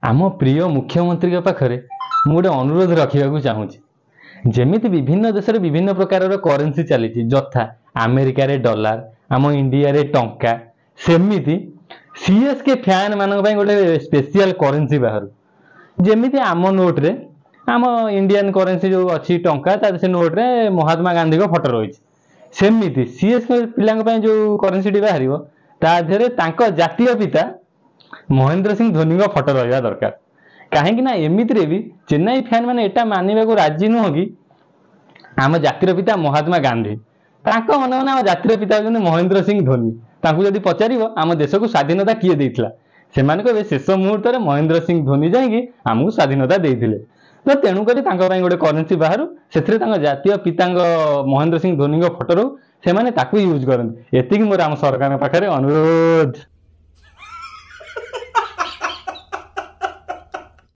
आम प्रिय मुख्यमंत्री पाखे मु गोटे अनुरोध रखा चाहूँगी जमीती विभिन्न देश विभिन्न प्रकार करेन्सी चली जथा अमेरिका रे डॉलर आम इंडिया रे टंका सेमिति सीएसके फैन मान गोटे स्पेशल करेन्सी बाहर जमीती आम नोट रे आम इंडियन करेन्सी जो अच्छी टंका से नोट रे महात्मा गांधी को फोटो रही सेमिति सीएसके पिला जो करेन्सी बाहर ताधे जातीय पिता महेंद्र सिंह धोनी को फोटो रहा दरकार कहीं एमती भी चेन्नई फैन मैंने एटा मानवा को राजी नुह कि आम जातिर पिता महात्मा गांधी मन मन आम जातिर पिता होती महेंद्र सिंह धोनी जदि पचार आम देश को स्वाधीनता किए देता से शेष मुहूर्त में महेंद्र सिंह धोनी जाकि आमको स्वाधीनता देते तो तेणुक गोटे करेन्सी बाहर से जातीय पिता महेंद्र सिंह धोनी फोटो रो से यूज करते एति मोर आम सरकार पाखे अनुरोध।